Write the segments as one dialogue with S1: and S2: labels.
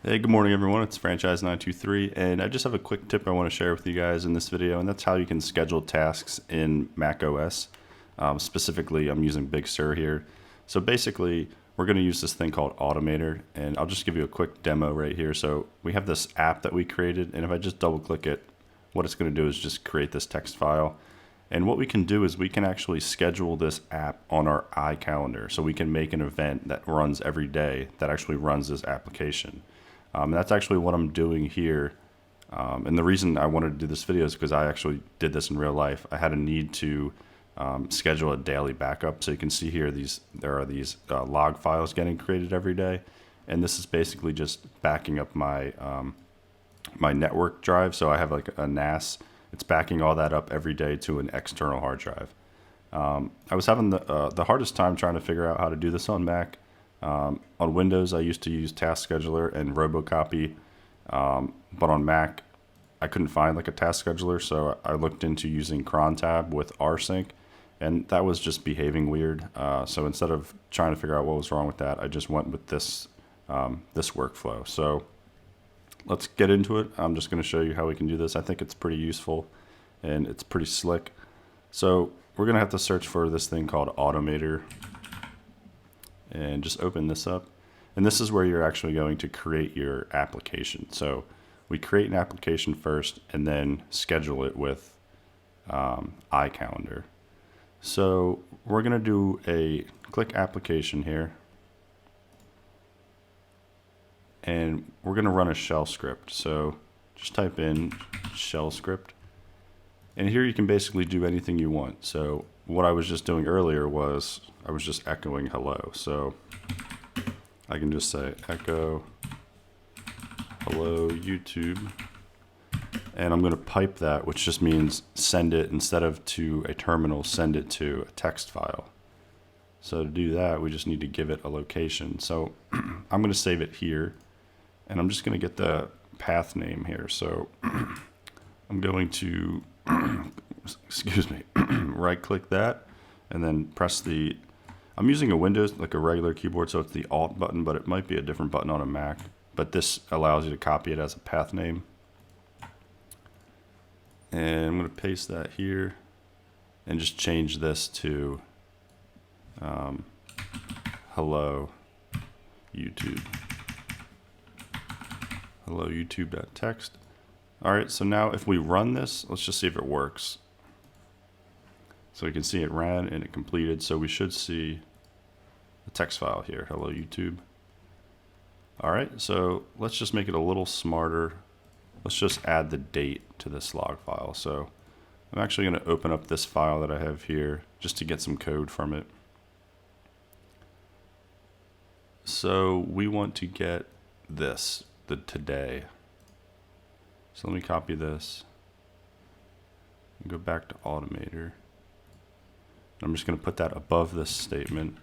S1: Hey, good morning everyone, it's Franchise923 and I just have a quick tip I want to share with you guys in this video, and that's how you can schedule tasks in macOS. Specifically, I'm using Big Sur here. So basically, we're going to use this thing called Automator, and I'll just give you a quick demo right here. So we have this app that we created, and if I just double click it, what it's going to do is just create this text file. And what we can do is we can actually schedule this app on our iCalendar. So we can make an event that runs every day that actually runs this application. That's actually what I'm doing here. And the reason I wanted to do this video is because I actually did this in real life. I had a need to schedule a daily backup. So you can see here, there are these log files getting created every day. And this is basically just backing up my, my network drive. So I have like a NAS. It's backing all that up every day to an external hard drive. I was having the hardest time trying to figure out how to do this on Mac. On Windows, I used to use Task Scheduler and Robocopy, but on Mac, I couldn't find like a task scheduler, so I looked into using Crontab with rsync, and that was just behaving weird. So instead of trying to figure out what was wrong with that, I just went with this this workflow. So let's get into it. I'm just going to show you how we can do this. I think it's pretty useful and it's pretty slick. So we're going to have to search for this thing called Automator. And just open this up, and this is where you're actually going to create your application. So we create an application first and then schedule it with iCalendar. So we're going to do a click application here, and we're going to run a shell script. So just type in shell script, and here you can basically do anything you want. So what I was just doing earlier was I was just echoing hello. So I can just say echo hello YouTube, and I'm going to pipe that, which just means send it, instead of to a terminal, send it to a text file. So to do that, we just need to give it a location. So I'm going to save it here, and I'm just going to get the path name here. So I'm going to excuse me, right click that and then press the, I'm using a Windows, like a regular keyboard, so it's the Alt button, but it might be a different button on a Mac. But this allows you to copy it as a path name. And I'm going to paste that here and just change this to hello YouTube. Hello YouTube.txt. Alright, so now if we run this, let's just see if it works. So you can see it ran and it completed, so we should see the text file here, hello YouTube. Alright, so let's just make it a little smarter. Let's just add the date to this log file. So I'm actually going to open up this file that I have here just to get some code from it. So we want to get this, the today. So let me copy this and go back to Automator. I'm just going to put that above this statement.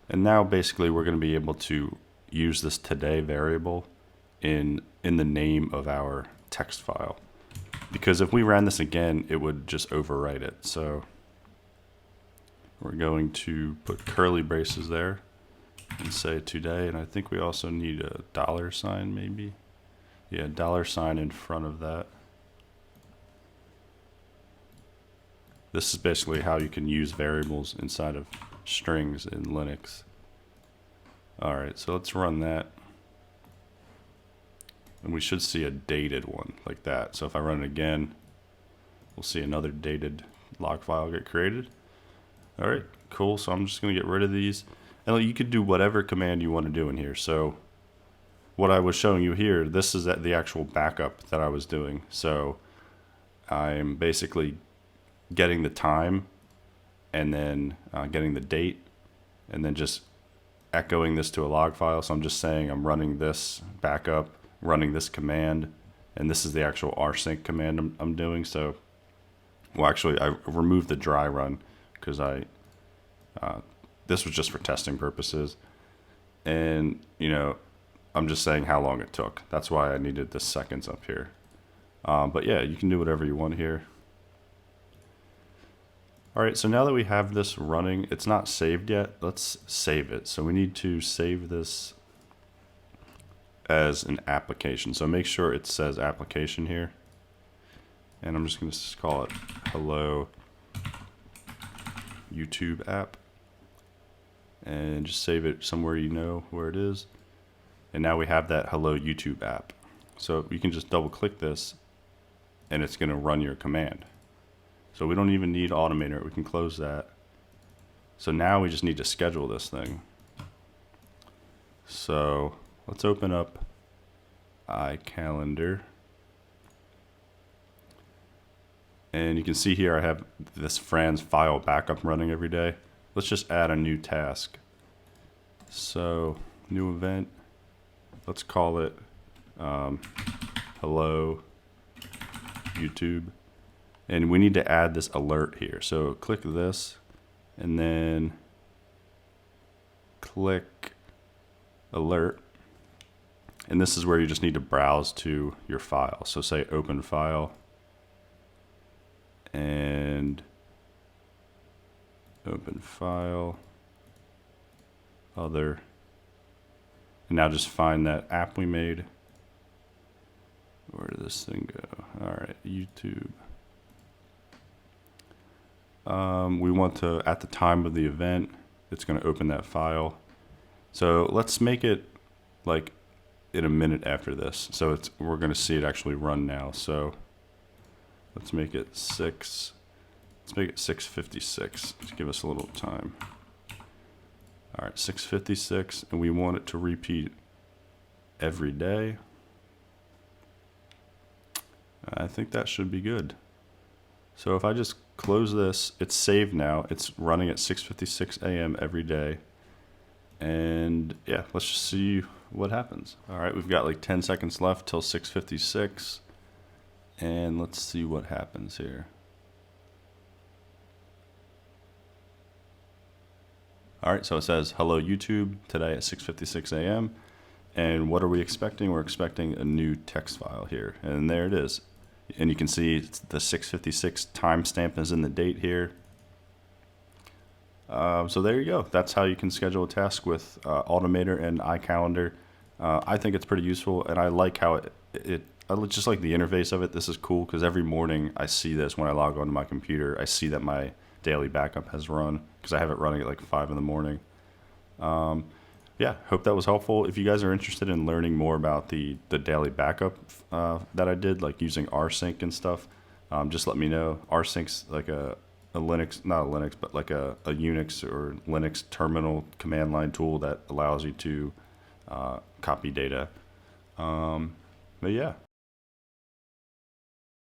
S1: And now basically we're going to be able to use this today variable in the name of our text file. Because if we ran this again, it would just overwrite it. So we're going to put curly braces there and say today. And I think we also need a $sign maybe. Yeah, $sign in front of that. This is basically how you can use variables inside of strings in Linux. Alright, so let's run that. And we should see a dated one like that. So if I run it again, we'll see another dated log file get created. Alright, cool. So I'm just going to get rid of these. And you could do whatever command you want to do in here. So what I was showing you here, this is the actual backup that I was doing. So I'm basically getting the time and then getting the date and then just echoing this to a log file. So I'm just saying I'm running this backup, running this command, and this is the actual rsync command I'm doing. So, well, actually I removed the dry run because this was just for testing purposes. And, you know, I'm just saying how long it took. That's why I needed the seconds up here. But yeah, you can do whatever you want here. Alright, so now that we have this running, it's not saved yet. Let's save it. So we need to save this as an application. So make sure it says application here. And I'm just going to call it Hello YouTube app. And just save it somewhere you know where it is. And now we have that Hello YouTube app. So you can just double click this and it's going to run your command. So we don't even need Automator. We can close that. So now we just need to schedule this thing. So let's open up iCalendar. And you can see here I have this Fran's file backup running every day. Let's just add a new task. So new event, let's call it Hello YouTube. And we need to add this alert here. So click this and then click alert. And this is where you just need to browse to your file. So say open file and open file, other, and now just find that app we made. Where did this thing go? All right, YouTube. We want to, at the time of the event, it's going to open that file. So let's make it like in a minute after this. So we're going to see it actually run now. So let's make it 6:56 to give us a little time. All right, 6:56, and we want it to repeat every day. I think that should be good. So if I just close this, it's saved now. It's running at 6:56 a.m. every day. And yeah, let's just see what happens. All right, we've got like 10 seconds left till 6:56. And let's see what happens here. All right, so it says, hello YouTube, today at 6:56 a.m. And what are we expecting? We're expecting a new text file here. And there it is. And you can see the 6:56 timestamp is in the date here. So there you go. That's how you can schedule a task with Automator and iCalendar. I think it's pretty useful, and I like how I just like the interface of it. This is cool because every morning I see this when I log onto my computer. I see that my daily backup has run because I have it running at like 5 in the morning. Yeah, hope that was helpful. If you guys are interested in learning more about the daily backup that I did, like using rsync and stuff, just let me know. Rsync's like a Linux, not a Linux, but like a Unix or Linux terminal command line tool that allows you to copy data. But yeah.